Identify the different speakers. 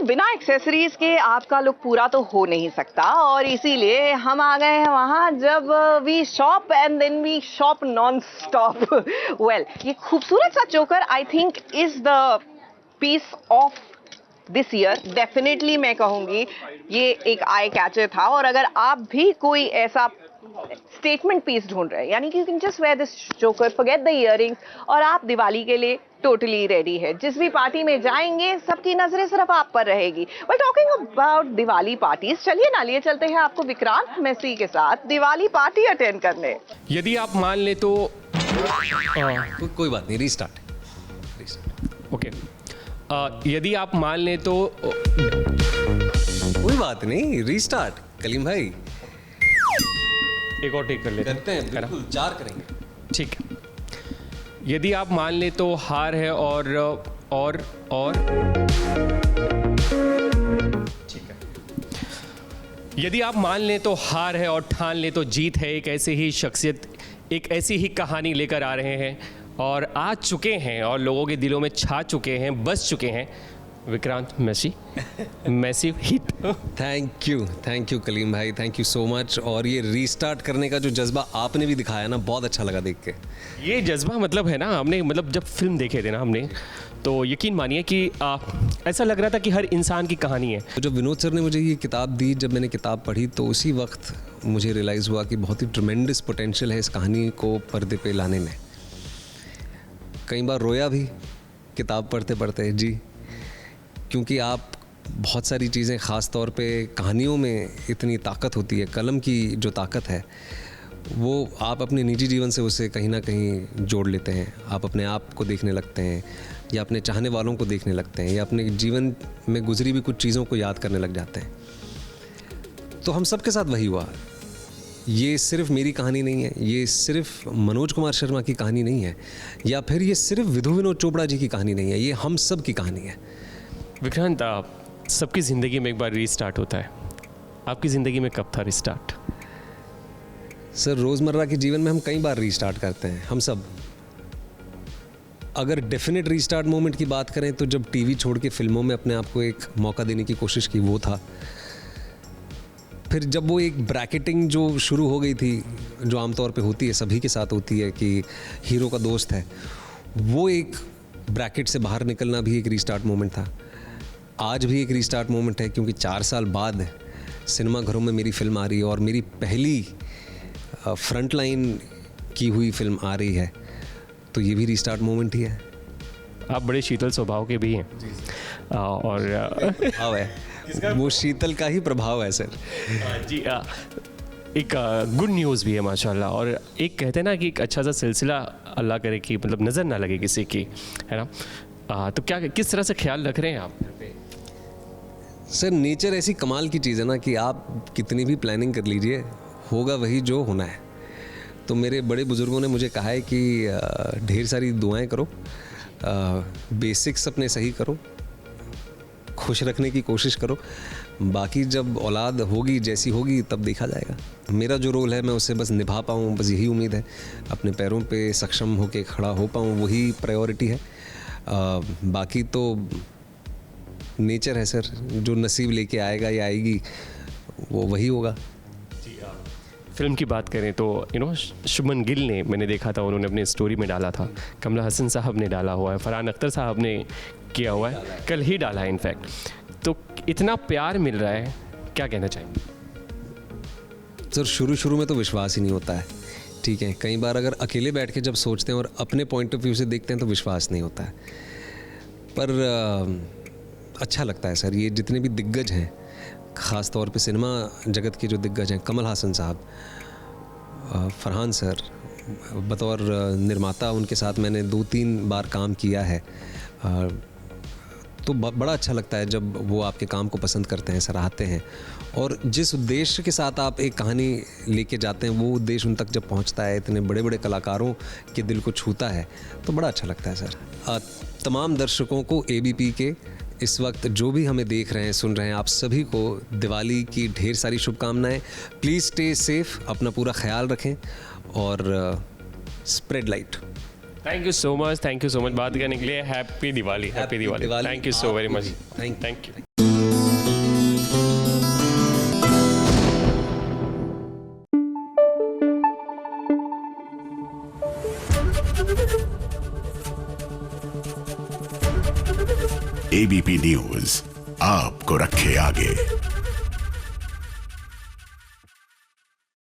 Speaker 1: बिना एक्सेसरीज के आपका लुक पूरा तो हो नहीं सकता और इसीलिए हम आ गए हैं वहां जब we shop and then we shop non stop. Well, ये खूबसूरत सा choker I think is the piece of this year. Definitely मैं कहूंगी ये एक आई कैचर था और अगर आप भी कोई ऐसा स्टेटमेंट पीस ढूंढ रहे हैं, यानी कि you can just wear this choker, forget the earrings और आप दिवाली के लिए टोटली रेडी है। जिस भी पार्टी में जाएंगे सबकी नजरें सिर्फ आप पर रहेगी। Well, talking about Diwali parties, चलिए ना लिए चलते हैं आपको विक्रांत मैसी के साथ दिवाली पार्टी अटेंड करने।
Speaker 2: यदि आप मान ले तो
Speaker 3: कोई बात नहीं, रीस्टार्ट।
Speaker 2: ओके, यदि आप मान ले तो
Speaker 3: कोई बात नहीं, रीस्टार्ट। कलीम भाई
Speaker 2: एक और टेक कर लेते
Speaker 3: करते हैं, बिल्कुल 4 करेंगे।
Speaker 2: ठीक है। यदि आप मान ले तो हार है और ठीक है। यदि आप मान ले तो हार है और ठान ले तो जीत है। एक ऐसी ही शख्सियत, एक ऐसी ही कहानी लेकर आ रहे हैं और आ चुके हैं और लोगों के दिलों में छा चुके हैं, बस चुके हैं, Vikrant Massey. Massive hit.
Speaker 3: Thank you Kaleem भाई, थैंक यू सो मच। और ये रीस्टार्ट करने का जो जज्बा आपने भी दिखाया ना, बहुत अच्छा लगा देख के।
Speaker 2: ये जज्बा मतलब है ना, हमने मतलब जब फिल्म देखे थे ना हमने, तो यकीन मानिए कि ऐसा लग रहा था कि हर इंसान की कहानी है।
Speaker 3: तो जब विनोद सर ने मुझे ये किताब दी, जब मैंने किताब पढ़ी तो उसी वक्त मुझे रियलाइज़ हुआ कि बहुत ही ट्रिमेंडस पोटेंशियल है इस कहानी को पर्दे पे लाने में। कई बार रोया भी किताब पढ़ते पढ़ते जी, क्योंकि आप बहुत सारी चीज़ें, ख़ास तौर पे कहानियों में इतनी ताकत होती है, कलम की जो ताकत है वो आप अपने निजी जीवन से उसे कहीं ना कहीं जोड़ लेते हैं। आप अपने आप को देखने लगते हैं या अपने चाहने वालों को देखने लगते हैं या अपने जीवन में गुजरी हुई कुछ चीज़ों को याद करने लग जाते हैं। तो हम सब के साथ वही हुआ। ये सिर्फ मेरी कहानी नहीं है, ये सिर्फ मनोज कुमार शर्मा की कहानी नहीं है, या फिर ये सिर्फ विधु विनोद चोपड़ा जी की कहानी नहीं है, ये हम सब की कहानी है।
Speaker 2: विक्रांत, सबकी ज़िंदगी में एक बार रीस्टार्ट होता है। आपकी ज़िंदगी में कब था रीस्टार्ट?
Speaker 3: सर, रोज़मर्रा के जीवन में हम कई बार रीस्टार्ट करते हैं, हम सब। अगर डेफिनेट रीस्टार्ट मोमेंट की बात करें तो जब टीवी छोड़ के फिल्मों में अपने आप को एक मौका देने की कोशिश की, वो था। फिर जब वो एक ब्रैकेटिंग जो शुरू हो गई थी, जो आमतौर पे होती है, सभी के साथ होती है कि हीरो का दोस्त है, वो एक ब्रैकेट से बाहर निकलना भी एक रीस्टार्ट मोमेंट था। आज भी एक रीस्टार्ट मोमेंट है, क्योंकि 4 साल बाद सिनेमा घरों में मेरी फिल्म आ रही है और मेरी पहली फ्रंट लाइन की हुई फिल्म आ रही है, तो ये भी रीस्टार्ट मोमेंट ही है।
Speaker 2: आप बड़े शीतल स्वभाव के भी हैं और
Speaker 3: प्रभाव है, वो शीतल का ही प्रभाव है सर।
Speaker 2: जी, एक गुड न्यूज़ भी है माशाल्लाह। और एक कहते हैं ना कि एक अच्छा सा सिलसिला अल्लाह करे कि मतलब नज़र ना लगे किसी की, है ना। तो क्या, किस तरह से ख्याल रख रहे हैं आप?
Speaker 3: सर, नेचर ऐसी कमाल की चीज़ है ना कि आप कितनी भी प्लानिंग कर लीजिए, होगा वही जो होना है। तो मेरे बड़े बुज़ुर्गों ने मुझे कहा है कि ढेर सारी दुआएं करो, बेसिक्स अपने सही करो, खुश रखने की कोशिश करो, बाकी जब औलाद होगी जैसी होगी तब देखा जाएगा। मेरा जो रोल है मैं उसे बस निभा पाऊँ, बस यही उम्मीद है। अपने पैरों पे सक्षम होकर खड़ा हो पाऊँ, वही प्रायोरिटी है। बाकी तो नेचर है सर, जो नसीब लेके आएगा या आएगी वो वही होगा।
Speaker 2: फिल्म की बात करें तो शुभमन गिल ने, मैंने देखा था, उन्होंने अपनी स्टोरी में डाला था, कमला हसन साहब ने डाला हुआ है, फरहान अख्तर साहब ने किया हुआ है, कल ही डाला है इनफैक्ट। तो इतना प्यार मिल रहा है, क्या कहना चाहेंगे?
Speaker 3: सर, शुरू में तो विश्वास ही नहीं होता है, ठीक है। कई बार अगर अकेले बैठ के जब सोचते हैं और अपने पॉइंट ऑफ व्यू से देखते हैं तो विश्वास नहीं होता है, पर अच्छा लगता है सर। ये जितने भी दिग्गज हैं, ख़ास तौर पे सिनेमा जगत के जो दिग्गज हैं, कमल हासन साहब, फरहान सर, बतौर निर्माता उनके साथ मैंने 2-3 बार काम किया है, तो बड़ा अच्छा लगता है जब वो आपके काम को पसंद करते हैं, सराहते हैं, और जिस उद्देश्य के साथ आप एक कहानी लेके जाते हैं वो उद्देश्य उन तक जब पहुंचता है, इतने बड़े बड़े कलाकारों के दिल को छूता है, तो बड़ा अच्छा लगता है सर। तमाम दर्शकों को ABP के इस वक्त जो भी हमें देख रहे हैं, सुन रहे हैं, आप सभी को दिवाली की ढेर सारी शुभकामनाएं। प्लीज़ स्टे सेफ, अपना पूरा ख्याल रखें और spread light.
Speaker 2: Thank you so much बात करने के लिए। Happy Diwali. Thank you so very much.
Speaker 3: Thank you.
Speaker 4: ABP news आपको रखे आगे।